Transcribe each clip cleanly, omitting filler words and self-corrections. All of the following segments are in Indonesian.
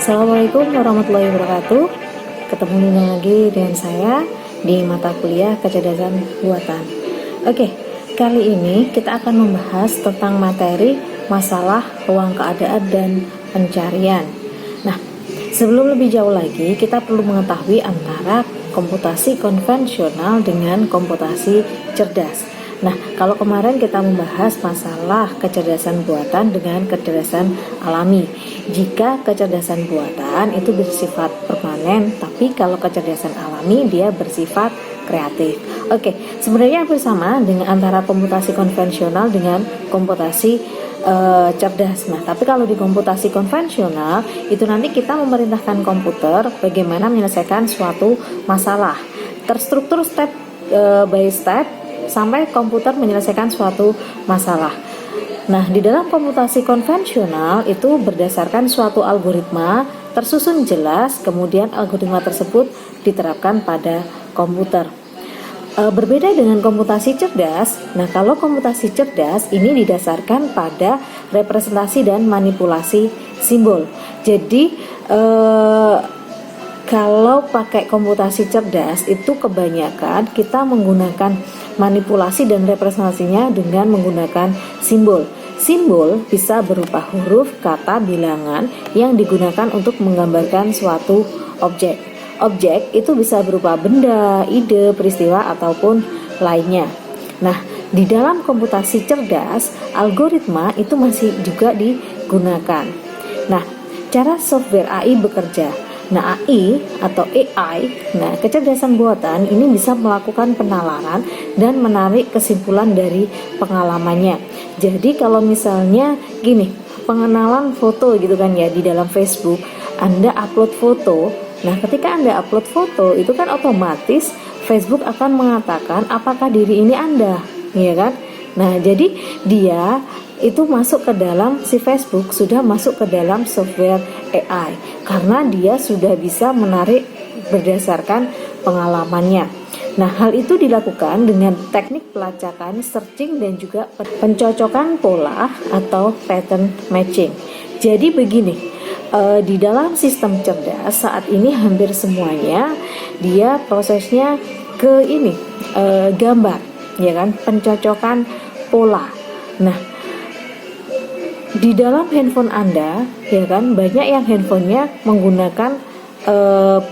Assalamualaikum warahmatullahi wabarakatuh. Ketemu lagi dengan saya di mata kuliah kecerdasan buatan. Oke, kali ini kita akan membahas tentang materi masalah ruang keadaan dan pencarian. Nah, sebelum lebih jauh lagi, kita perlu mengetahui antara komputasi konvensional dengan komputasi cerdas. Nah, kalau kemarin kita membahas masalah kecerdasan buatan dengan kecerdasan alami. Jika kecerdasan buatan itu bersifat permanen, tapi kalau kecerdasan alami dia bersifat kreatif. Oke, sebenarnya hampir sama dengan antara komputasi konvensional dengan komputasi cerdas. Nah, tapi kalau di komputasi konvensional itu nanti kita memerintahkan komputer bagaimana menyelesaikan suatu masalah, terstruktur step by step sampai komputer menyelesaikan suatu masalah. Nah, di dalam komputasi konvensional itu berdasarkan suatu algoritma tersusun jelas, kemudian algoritma tersebut diterapkan pada komputer. Berbeda dengan komputasi cerdas. Nah, kalau komputasi cerdas ini didasarkan pada representasi dan manipulasi simbol. Jadi kalau pakai komputasi cerdas itu kebanyakan kita menggunakan manipulasi dan representasinya dengan menggunakan simbol. Simbol bisa berupa huruf, kata, bilangan yang digunakan untuk menggambarkan suatu objek. Objek itu bisa berupa benda, ide, peristiwa, ataupun lainnya. Nah, di dalam komputasi cerdas, algoritma itu masih juga digunakan. Nah, cara software AI bekerja. Nah, AI atau AI, nah kecerdasan buatan ini bisa melakukan penalaran dan menarik kesimpulan dari pengalamannya. Jadi kalau misalnya gini, pengenalan foto gitu kan ya, di dalam Facebook, Anda upload foto. Nah, ketika Anda upload foto, itu kan otomatis Facebook akan mengatakan apakah diri ini Anda, ya kan? Nah, jadi dia itu masuk ke dalam si Facebook, sudah masuk ke dalam software AI karena dia sudah bisa menarik berdasarkan pengalamannya. Nah, hal itu dilakukan dengan teknik pelacakan, searching, dan juga pencocokan pola atau pattern matching. Jadi begini, di dalam sistem cerdas saat ini hampir semuanya dia prosesnya ke ini gambar, ya kan, pencocokan pola. Nah, di dalam handphone Anda, ya kan, banyak yang handphonenya menggunakan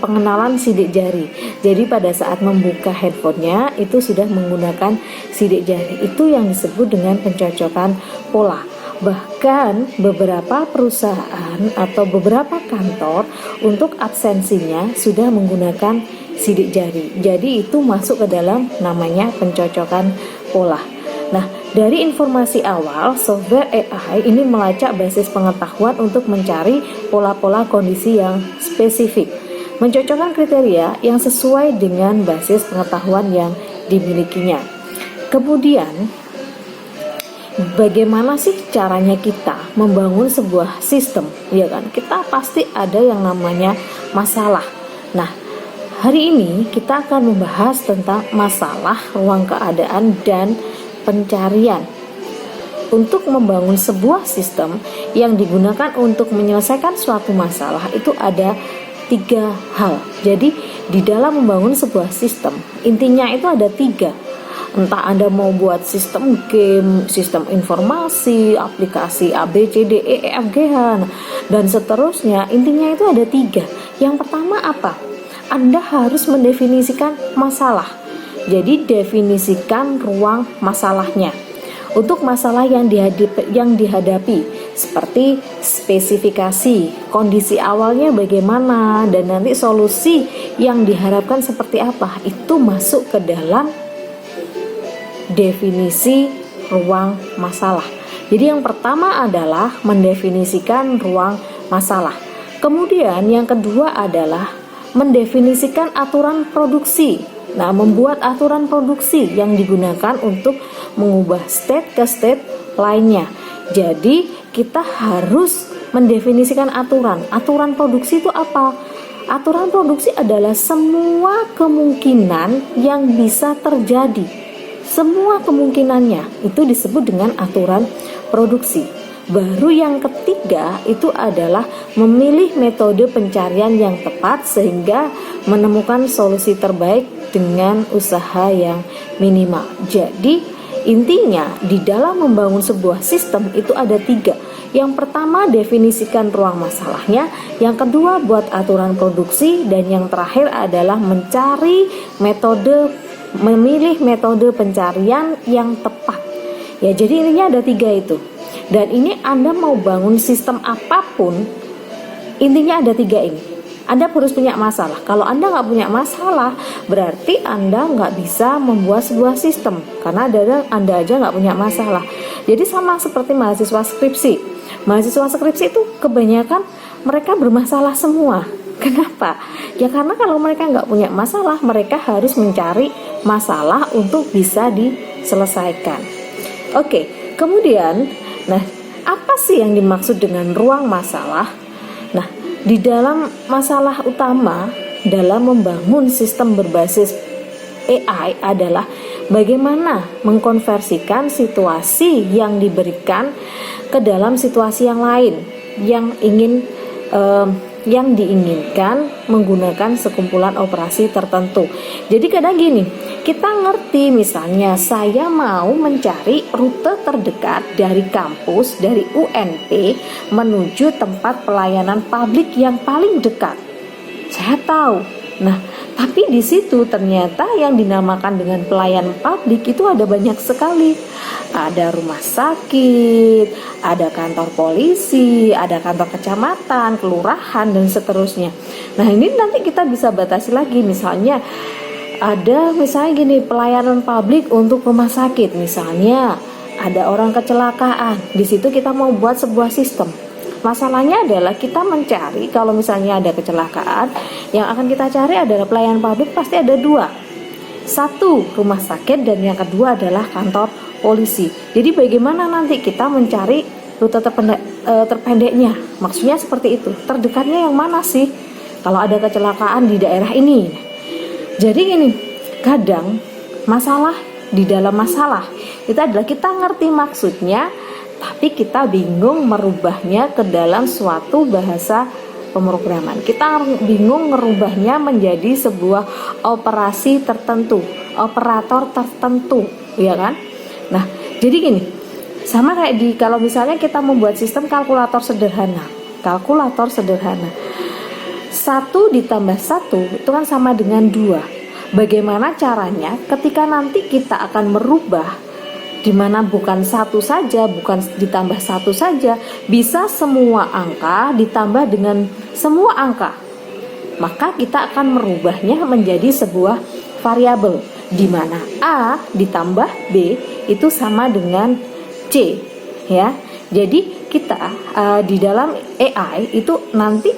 pengenalan sidik jari. Jadi pada saat membuka handphonenya itu sudah menggunakan sidik jari. Itu yang disebut dengan pencocokan pola. Bahkan beberapa perusahaan atau beberapa kantor untuk absensinya sudah menggunakan sidik jari. Jadi itu masuk ke dalam namanya pencocokan pola. Nah, dari informasi awal, software AI ini melacak basis pengetahuan untuk mencari pola-pola kondisi yang spesifik, mencocokkan kriteria yang sesuai dengan basis pengetahuan yang dimilikinya. Kemudian, bagaimana sih caranya kita membangun sebuah sistem? Ya kan, kita pasti ada yang namanya masalah. Nah, hari ini kita akan membahas tentang masalah ruang keadaan dan pencarian. Untuk membangun sebuah sistem yang digunakan untuk menyelesaikan suatu masalah itu ada 3 hal. Jadi di dalam membangun sebuah sistem intinya itu ada 3. Entah Anda mau buat sistem game, sistem informasi, aplikasi A, B, C, D, E, F, G, H, dan seterusnya, intinya itu ada 3. Yang pertama apa? Anda harus mendefinisikan masalah. Jadi definisikan ruang masalahnya. Untuk masalah yang dihadapi seperti spesifikasi, kondisi awalnya bagaimana, dan nanti solusi yang diharapkan seperti apa, itu masuk ke dalam definisi ruang masalah. Jadi yang pertama adalah mendefinisikan ruang masalah. Kemudian yang kedua adalah mendefinisikan aturan produksi. Nah, membuat aturan produksi yang digunakan untuk mengubah state ke state lainnya. Jadi kita harus mendefinisikan aturan. Aturan produksi itu apa? Aturan produksi adalah semua kemungkinan yang bisa terjadi. Semua kemungkinannya itu disebut dengan aturan produksi. Baru yang ketiga itu adalah memilih metode pencarian yang tepat sehingga menemukan solusi terbaik dengan usaha yang minimal. Jadi intinya di dalam membangun sebuah sistem itu ada 3. Yang pertama, definisikan ruang masalahnya. Yang kedua, buat aturan produksi. Dan yang terakhir adalah memilih metode pencarian yang tepat. Ya, jadi intinya ada 3 itu. Dan ini Anda mau bangun sistem apapun, intinya ada 3 ini. Anda harus punya masalah. Kalau Anda nggak punya masalah, berarti Anda nggak bisa membuat sebuah sistem. Karena Anda aja nggak punya masalah. Jadi sama seperti mahasiswa skripsi. Mahasiswa skripsi itu kebanyakan mereka bermasalah semua. Kenapa? Ya karena kalau mereka nggak punya masalah, mereka harus mencari masalah untuk bisa diselesaikan. Oke, kemudian, nah apa sih yang dimaksud dengan ruang masalah? Nah, di dalam masalah utama dalam membangun sistem berbasis AI adalah bagaimana mengkonversikan situasi yang diberikan ke dalam situasi yang lain yang diinginkan menggunakan sekumpulan operasi tertentu. Jadi kadang gini, kita ngerti misalnya saya mau mencari rute terdekat dari kampus, dari UNP menuju tempat pelayanan publik yang paling dekat. Saya tahu. Nah, tapi di situ ternyata yang dinamakan dengan pelayanan publik itu ada banyak sekali. Ada rumah sakit, ada kantor polisi, ada kantor kecamatan, kelurahan, dan seterusnya. Nah, ini nanti kita bisa batasi lagi. Misalnya gini, pelayanan publik untuk rumah sakit. Misalnya ada orang kecelakaan. Di situ kita mau buat sebuah sistem. Masalahnya adalah kita mencari, kalau misalnya ada kecelakaan, yang akan kita cari adalah pelayanan publik pasti ada 2. 1 rumah sakit dan yang kedua adalah kantor polisi. Jadi bagaimana nanti kita mencari rute terpendeknya? Maksudnya seperti itu. Terdekatnya yang mana sih? Kalau ada kecelakaan di daerah ini. Jadi gini, kadang masalah di dalam masalah itu adalah kita ngerti maksudnya, tapi kita bingung merubahnya ke dalam suatu bahasa pemrograman. Kita bingung merubahnya menjadi sebuah operasi tertentu, operator tertentu, ya kan? Nah, jadi gini, sama kayak kalau misalnya kita membuat sistem kalkulator sederhana. 1 ditambah 1 itu kan sama dengan 2. Bagaimana caranya ketika nanti kita akan merubah dimana bukan 1 saja, bukan ditambah 1 saja, bisa semua angka ditambah dengan semua angka, maka kita akan merubahnya menjadi sebuah variabel di mana A ditambah B itu sama dengan C, ya. Jadi kita di dalam AI itu nanti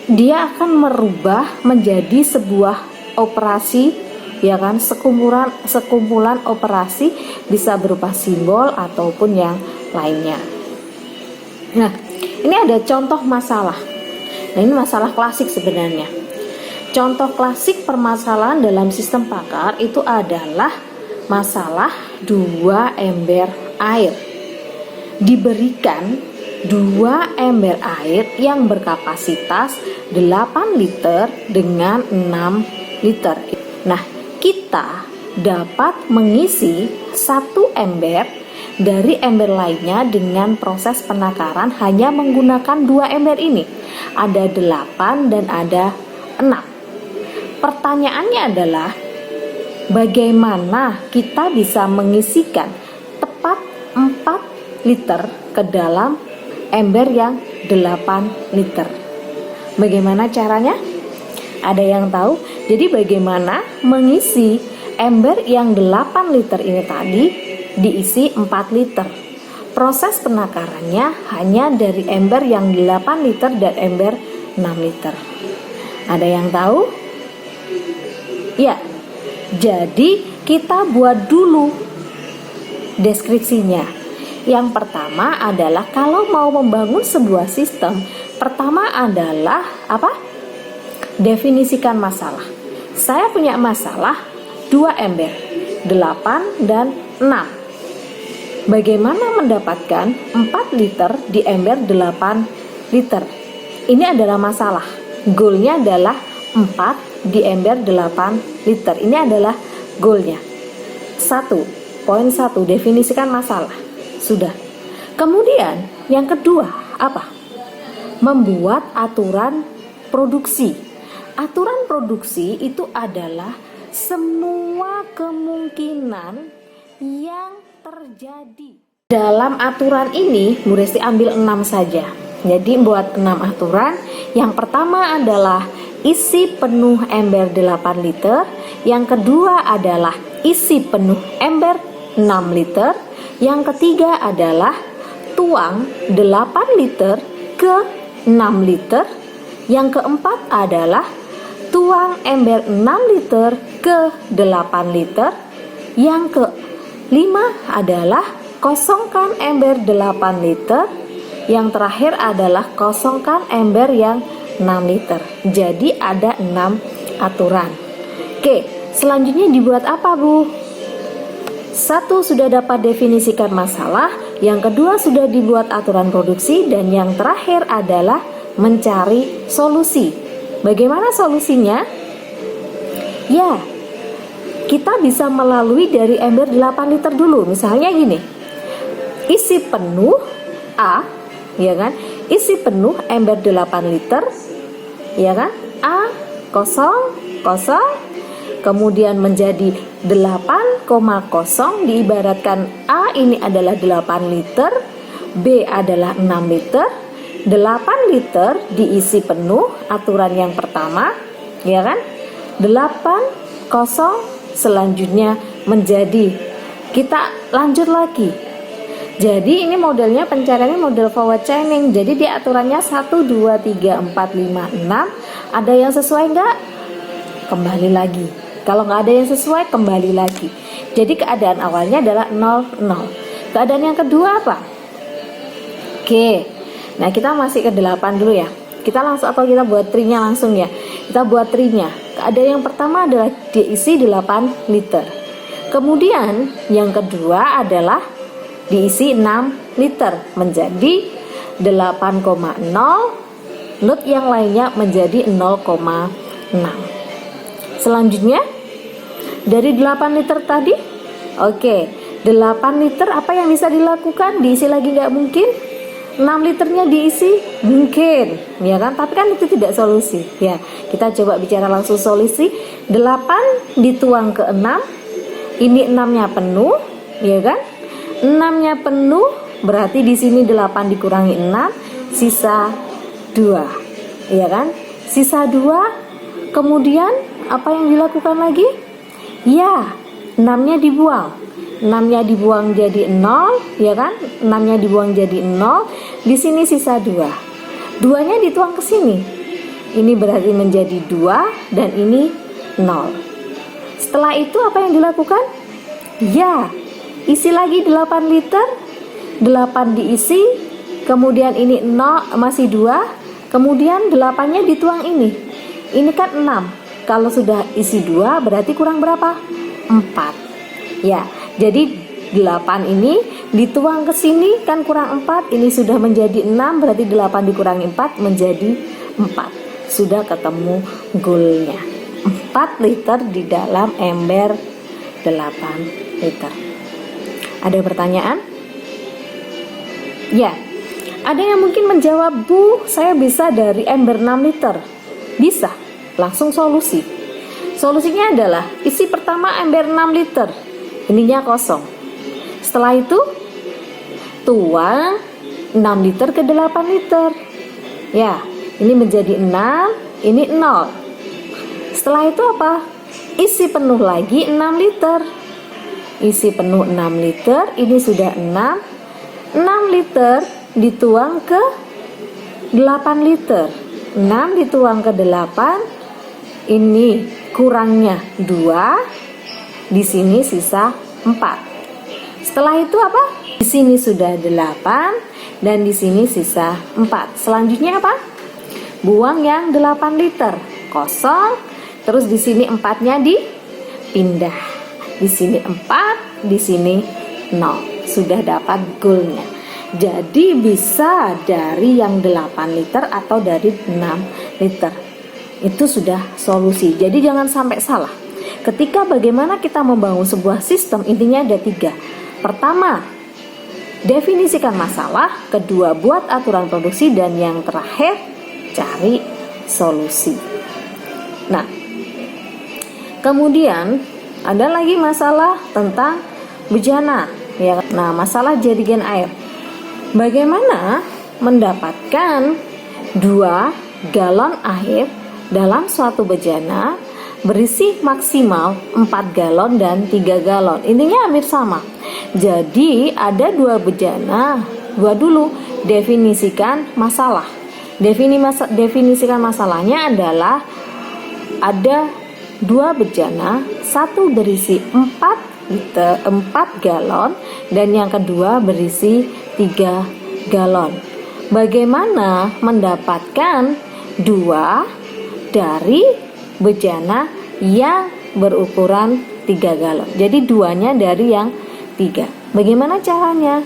dia akan merubah menjadi sebuah operasi, ya kan, sekumpulan operasi, bisa berupa simbol ataupun yang lainnya. Nah, ini ada contoh masalah. Nah, ini masalah klasik sebenarnya. Contoh klasik permasalahan dalam sistem Pakar itu adalah masalah 2 ember air. Diberikan 2 ember air yang berkapasitas 8 liter dengan 6 liter. Nah, kita dapat mengisi 1 ember dari ember lainnya dengan proses penakaran hanya menggunakan 2 ember ini. Ada 8 dan ada 6. Pertanyaannya adalah bagaimana kita bisa mengisikan tepat 4 liter ke dalam ember yang 8 liter. Bagaimana caranya? Ada yang tahu? Jadi bagaimana mengisi ember yang 8 liter ini tadi diisi 4 liter. Proses penakarannya hanya dari ember yang 8 liter dan ember 6 liter. Ada yang tahu? Ya. Jadi kita buat dulu deskripsinya. Yang pertama adalah kalau mau membangun sebuah sistem, pertama adalah apa? Definisikan masalah. Saya punya masalah 2 ember, 8 dan 6. Bagaimana mendapatkan 4 liter di ember 8 liter? Ini adalah masalah. Goalnya adalah 4 di ember 8 liter. Ini adalah goalnya. 1.1 definisikan masalah. Sudah. Kemudian yang kedua apa? Membuat aturan produksi. Aturan produksi itu adalah semua kemungkinan yang terjadi. Dalam aturan ini, Bu Resti ambil 6 saja. Jadi buat 6 aturan. Yang pertama adalah isi penuh ember 8 liter. Yang kedua adalah isi penuh ember 6 liter. Yang ketiga adalah tuang 8 liter ke 6 liter. Yang keempat adalah tuang ember 6 liter ke 8 liter. Yang kelima adalah kosongkan ember 8 liter. Yang terakhir adalah kosongkan ember yang 6 liter. Jadi ada 6 aturan. Oke, selanjutnya dibuat apa, Bu? 1 sudah dapat definisikan masalah, yang kedua sudah dibuat aturan produksi, dan yang terakhir adalah mencari solusi. Bagaimana solusinya? Ya, kita bisa melalui dari ember 8 liter dulu. Misalnya gini, isi penuh A, ya kan? Isi penuh ember 8 liter, ya kan? A kosong, kemudian menjadi 8,0, diibaratkan A ini adalah 8 liter, B adalah 6 liter. 8 liter diisi penuh, aturan yang pertama, ya kan? 8,0 selanjutnya menjadi, kita lanjut lagi. Jadi ini modelnya pencariannya model forward chaining. Jadi di aturannya 1, 2, 3, 4, 5, 6. Ada yang sesuai enggak? Kembali lagi. Kalau nggak ada yang sesuai, kembali lagi. Jadi keadaan awalnya adalah 0, 0. Keadaan yang kedua apa? Oke. Nah, kita masih ke 8 dulu ya. Kita langsung, atau kita buat tree-nya langsung ya. Kita buat tree-nya. Keadaan yang pertama adalah diisi 8 liter. Kemudian yang kedua adalah diisi 6 liter menjadi 8,0. Not yang lainnya menjadi 0,6. Selanjutnya dari 8 liter tadi, oke, 8 liter apa yang bisa dilakukan? Diisi lagi nggak mungkin. 6 liternya diisi mungkin, ya kan? Tapi kan itu tidak solusi. Ya, kita coba bicara langsung solusi. 8 dituang ke 6. Ini 6-nya penuh, ya kan? 6-nya penuh, berarti di sini 8 dikurangi 6, sisa 2. Ya kan? Sisa 2. Kemudian apa yang dilakukan lagi? Ya, 6-nya dibuang. 6-nya dibuang jadi 0, ya kan? 6-nya dibuang jadi 0. Di sini sisa 2. 2-nya dituang ke sini. Ini berarti menjadi 2 dan ini 0. Setelah itu apa yang dilakukan? Ya, isi lagi 8 liter. 8 diisi. Kemudian ini 0 masih 2. Kemudian 8-nya dituang ini. Ini kan 6. Kalau sudah isi 2 berarti kurang berapa? 4. Ya, jadi 8 ini dituang ke sini kan kurang 4. Ini sudah menjadi 6, berarti 8 dikurangi 4 menjadi 4. Sudah ketemu goalnya. 4 liter di dalam ember 8 liter. Ada pertanyaan? Ya. Ada yang mungkin menjawab, Bu, saya bisa dari ember 6 liter. Bisa. Langsung solusi. Solusinya adalah isi pertama ember 6 liter. Ininya kosong. Setelah itu tuang 6 liter ke 8 liter. Ya, ini menjadi 6, ini 0. Setelah itu apa? Isi penuh lagi 6 liter. Isi penuh 6 liter, ini sudah 6. 6 liter dituang ke 8 liter. 6 dituang ke 8. Ini kurangnya 2. Di sini sisa 4. Setelah itu apa? Di sini sudah 8 dan di sini sisa 4. Selanjutnya apa? Buang yang 8 liter. Kosong. Terus di sini 4-nya dipindah. Di sini 4, di sini 0. sudah dapat goalnya. Jadi bisa dari yang 8 liter atau dari 6 liter. Itu sudah solusi. Jadi jangan sampai salah. Ketika bagaimana kita membangun sebuah sistem, intinya ada 3. Pertama, definisikan masalah. Kedua, buat aturan produksi. Dan yang terakhir, cari solusi. Nah, kemudian ada lagi masalah tentang bejana, ya. Nah, masalah jerigen air. Bagaimana mendapatkan 2 galon air dalam suatu bejana berisi maksimal 4 galon dan 3 galon. Intinya hampir sama. Jadi ada 2 bejana. Dulu definisikan masalah. Definisikan masalahnya adalah ada 2 bejana, satu berisi 4 galon dan yang kedua berisi 3 galon. Bagaimana mendapatkan 2 dari bejana yang berukuran 3 galon? Jadi 2-nya dari yang 3. Bagaimana caranya?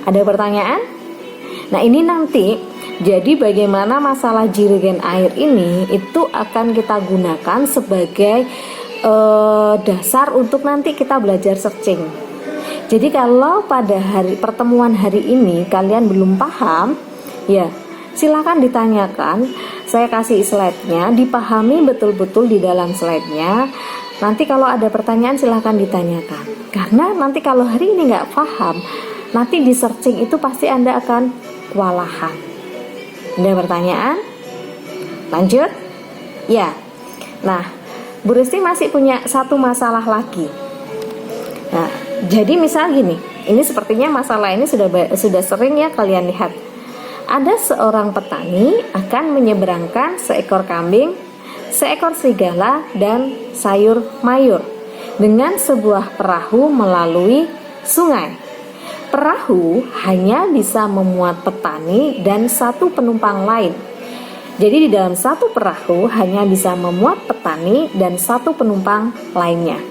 Ada pertanyaan? Nah, ini nanti jadi bagaimana masalah jerigen air ini itu akan kita gunakan sebagai dasar untuk nanti kita belajar searching. Jadi kalau pada pertemuan hari ini kalian belum paham, ya silakan ditanyakan. Saya kasih slide-nya, dipahami betul-betul di dalam slide-nya. Nanti kalau ada pertanyaan silakan ditanyakan. Karena nanti kalau hari ini nggak paham, nanti di searching itu pasti Anda akan kewalahan. Ada pertanyaan? Lanjut? Ya. Nah, Bu Risti masih punya satu masalah lagi. Nah, jadi misal gini, ini sepertinya masalah ini sudah sering ya kalian lihat. Ada seorang petani akan menyeberangkan seekor kambing, seekor serigala, dan sayur mayur dengan sebuah perahu melalui sungai. Perahu hanya bisa memuat petani dan 1 penumpang lain. Jadi di dalam 1 perahu hanya bisa memuat petani dan 1 penumpang lainnya.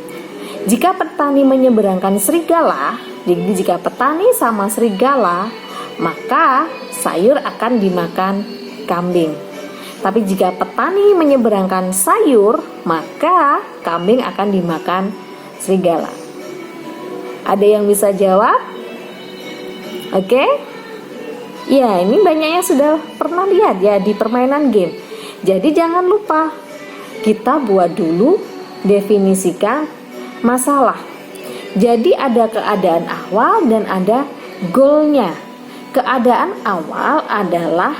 Jika petani menyeberangkan serigala, jadi jika petani sama serigala, maka sayur akan dimakan kambing. Tapi jika petani menyeberangkan sayur, maka kambing akan dimakan serigala. Ada yang bisa jawab? Oke? Ya, ini banyaknya sudah pernah lihat ya di permainan game. Jadi jangan lupa kita buat dulu definisikan masalah. Jadi ada keadaan awal dan ada goalnya. Keadaan awal adalah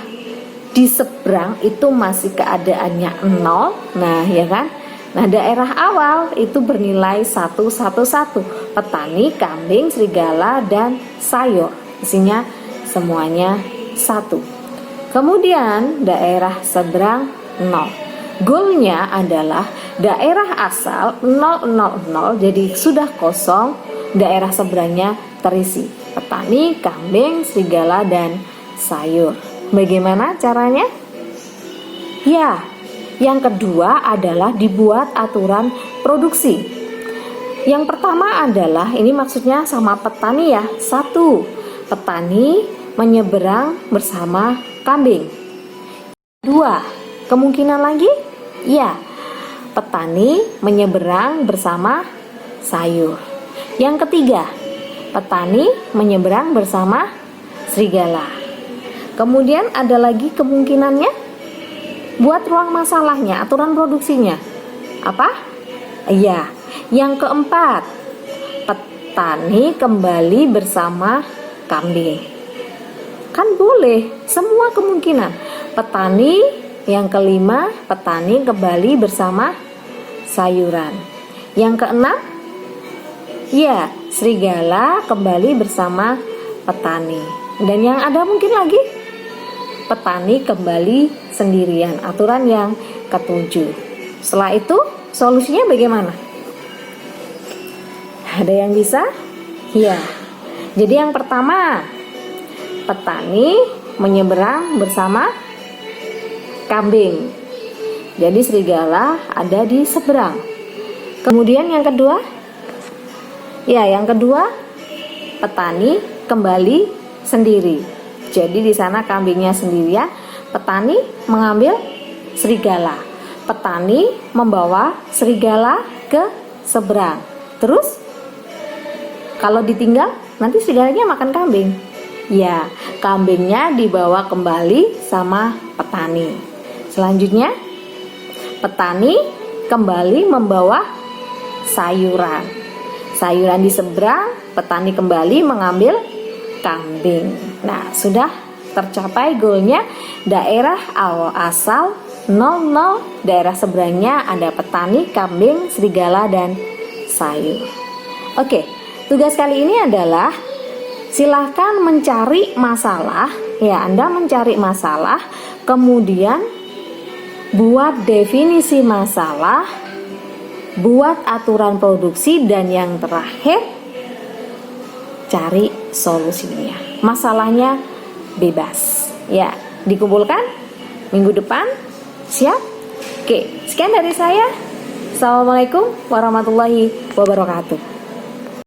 di seberang itu masih keadaannya 0. Nah, ya kan? Nah, daerah awal itu bernilai 111. Petani, kambing, serigala, dan sayur. Isinya semuanya 1. Kemudian daerah seberang 0. Goalnya adalah daerah asal 000, jadi sudah kosong, daerah seberangnya terisi petani, kambing, serigala, dan sayur. Bagaimana caranya? Ya, yang kedua adalah dibuat aturan produksi. Yang pertama adalah, ini maksudnya sama petani ya. 1, petani menyeberang bersama kambing. 2, kemungkinan lagi, ya, petani menyeberang bersama sayur. Yang ketiga, petani menyeberang bersama serigala. Kemudian ada lagi kemungkinannya, buat ruang masalahnya, aturan produksinya. Apa? Iya, yang keempat, petani kembali bersama kambing. Kan boleh, semua kemungkinan. Petani, yang kelima, petani kembali bersama sayuran. Yang keenam, ya, serigala kembali bersama petani. Dan yang ada mungkin lagi, petani kembali sendirian. Aturan yang ketujuh. Setelah itu, solusinya bagaimana? Ada yang bisa? Ya. Jadi yang pertama, petani menyeberang bersama kambing. Jadi serigala ada di seberang. Kemudian yang kedua, petani kembali sendiri. Jadi di sana kambingnya sendirian, petani mengambil serigala. Petani membawa serigala ke seberang. Terus kalau ditinggal, nanti serigalanya makan kambing. Ya, kambingnya dibawa kembali sama petani. Selanjutnya, petani kembali membawa sayuran. Sayuran di seberang, petani kembali mengambil kambing. Nah, sudah tercapai goalnya. Daerah asal 00, daerah seberangnya ada petani, kambing, serigala, dan sayur. Oke, tugas kali ini adalah silahkan mencari masalah. Ya, Anda mencari masalah, kemudian buat definisi masalah, buat aturan produksi, dan yang terakhir cari solusinya. Masalahnya bebas. Ya, dikumpulkan minggu depan. Siap? Oke, sekian dari saya. Assalamualaikum warahmatullahi wabarakatuh.